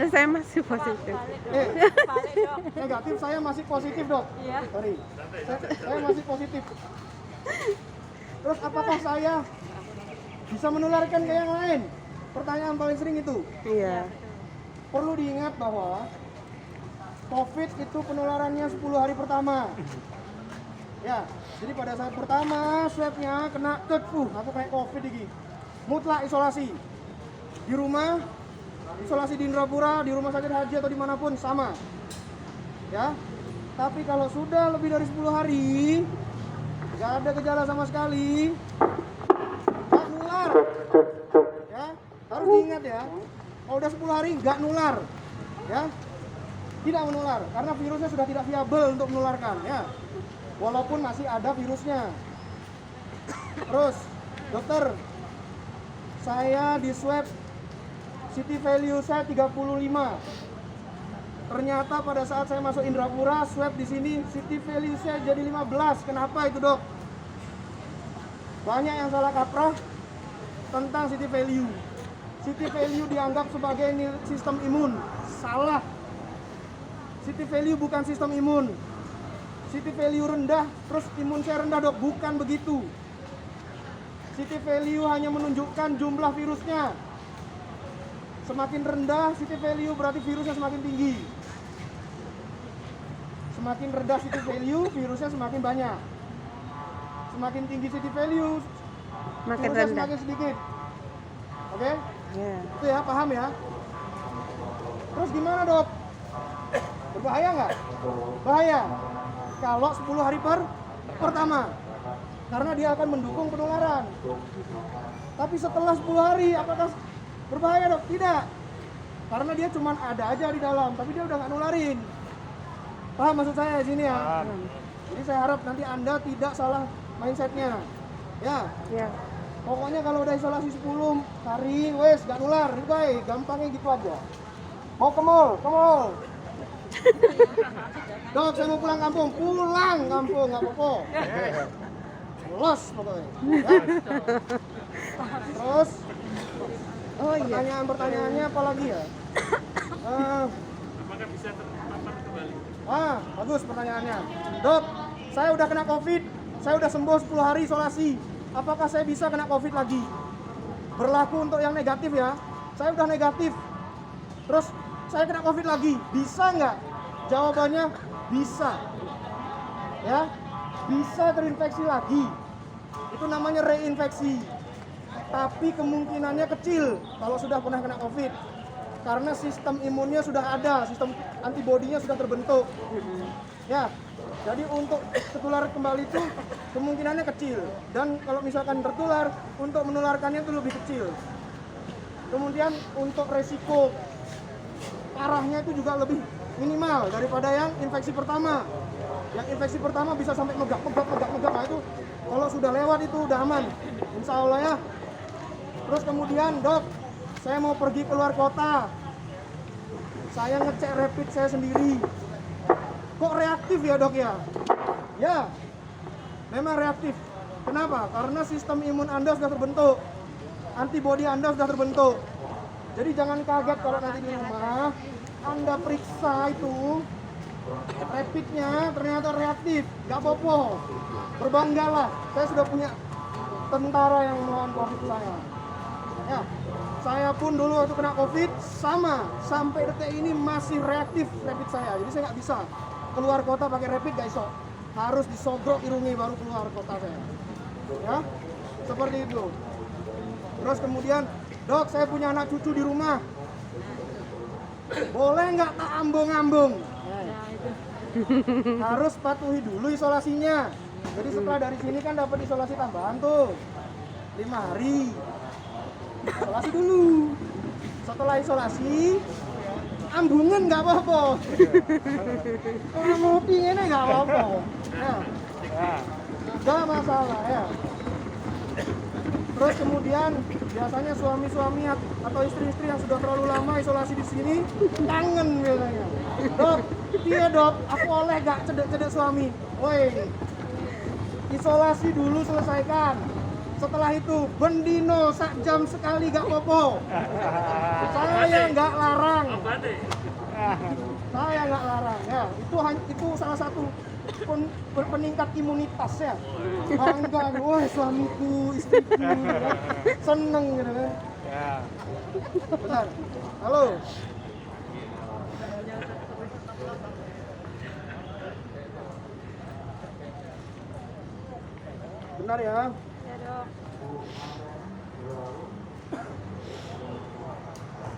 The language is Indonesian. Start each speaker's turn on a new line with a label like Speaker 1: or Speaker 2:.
Speaker 1: Saya masih positif.
Speaker 2: Balik dok.
Speaker 3: Negatif, saya masih positif dok.
Speaker 2: Iya.
Speaker 3: Sorry, saya masih positif. Terus apakah saya bisa menularkan ke yang lain? Pertanyaan paling sering itu.
Speaker 1: Iya.
Speaker 3: Perlu diingat bahwa COVID itu penularannya 10 hari pertama. Ya, jadi pada saat pertama swabnya kena aku kayak COVID ini. Mutlak isolasi. Di rumah, isolasi di Indrapura, di rumah sakit haji atau dimanapun sama. Ya, tapi kalau sudah lebih dari 10 hari, nggak ada gejala sama sekali, nggak nular. Ya, harus diingat ya. Kalau udah 10 hari nggak nular, ya, tidak menular karena virusnya sudah tidak viabel untuk menularkan, ya. Walaupun masih ada virusnya. Terus, dokter, saya di swab city value saya 35. Ternyata pada saat saya masuk Indrapura, swab di sini city value saya jadi 15. Kenapa itu, dok? Banyak yang salah kaprah tentang city value. City value dianggap sebagai sistem imun. Salah. City value bukan sistem imun. City value rendah, terus imun saya rendah, dok. Bukan begitu. City value hanya menunjukkan jumlah virusnya. Semakin rendah city value berarti virusnya semakin tinggi. Semakin rendah city value, virusnya semakin banyak. Semakin tinggi city value,
Speaker 1: Makin
Speaker 3: virusnya
Speaker 1: rendah.
Speaker 3: semakin sedikit. Oke?
Speaker 1: Iya.
Speaker 3: Itu ya, paham ya? Terus gimana, dok? Berbahaya nggak? Bahaya. Kalau 10 hari pertama. Karena dia akan mendukung penularan. Tapi setelah 10 hari, apakah berbahaya, dok? Tidak. Karena dia cuma ada aja di dalam, tapi dia udah nggak nularin. Paham maksud saya di sini ya? Jadi saya harap nanti Anda tidak salah mindsetnya. Ya.
Speaker 1: Iya.
Speaker 3: Pokoknya kalau udah isolasi 10 hari, wes gak nular, baik, gampangnya gitu aja. Mau ke mall, Dok, saya mau pulang kampung, nggak apa-apa. Los pokoknya. Ya. Terus,
Speaker 1: Oh iya.
Speaker 3: pertanyaannya apa lagi ya?
Speaker 4: Apakah bisa terpapar kembali?
Speaker 3: Bagus pertanyaannya. Dok, saya udah kena COVID, saya udah sembuh 10 hari isolasi. Apakah saya bisa kena COVID lagi? Berlaku untuk yang negatif ya. Saya udah negatif. Terus saya kena COVID lagi. Bisa nggak? Jawabannya bisa. Ya, bisa terinfeksi lagi. Itu namanya reinfeksi. Tapi kemungkinannya kecil kalau sudah pernah kena COVID. Karena sistem imunnya sudah ada, sistem antibodinya sudah terbentuk. Ya, jadi untuk tertular kembali itu kemungkinannya kecil. Dan kalau misalkan tertular, untuk menularkannya itu lebih kecil. Kemudian untuk resiko parahnya itu juga lebih minimal daripada yang infeksi pertama. Yang infeksi pertama bisa sampai megap. Nah itu kalau sudah lewat itu udah aman. Insya Allah ya. Terus kemudian, dok, saya mau pergi keluar kota. Saya ngecek rapid saya sendiri. Kok reaktif ya, dok ya? Ya, memang reaktif. Kenapa? Karena sistem imun Anda sudah terbentuk. Antibodi Anda sudah terbentuk. Jadi jangan kaget kalau nanti di rumah Anda periksa itu rapidnya ternyata reaktif. Gak apa-apa. Berbanggalah. Saya sudah punya tentara yang melawan COVID saya. Ya, saya pun dulu waktu kena COVID sama, sampai detik ini masih reaktif rapid saya. Jadi saya nggak bisa keluar kota pakai rapid, gak iso. Harus disogrok irungi baru keluar kota saya. Ya, seperti itu. Terus kemudian, dok, saya punya anak cucu di rumah. Boleh nggak tak ambung-ambung? Harus patuhi dulu isolasinya. Jadi setelah dari sini kan dapat isolasi tambahan tuh 5 hari. Isolasi dulu. Setelah isolasi, ambungan nggak apa-apa. Kalau mau pinginnya nggak apa-apa. Ya. Nggak masalah ya. Terus kemudian biasanya suami-suami atau istri-istri yang sudah terlalu lama isolasi di sini kangen biasanya. Dok, iya dok, aku oleh gak cedek-cedek suami. Woi, isolasi dulu selesaikan. Setelah itu bendino sak jam sekali gak popo. Saya nggak larang. Saya nggak larang ya. Itu salah satu peningkat imunitas ya. Bangga, wah suamiku, istriku, seneng gitu kan.
Speaker 4: Ya.
Speaker 3: Bentar. Halo. Benar ya.
Speaker 1: Ya, Dok.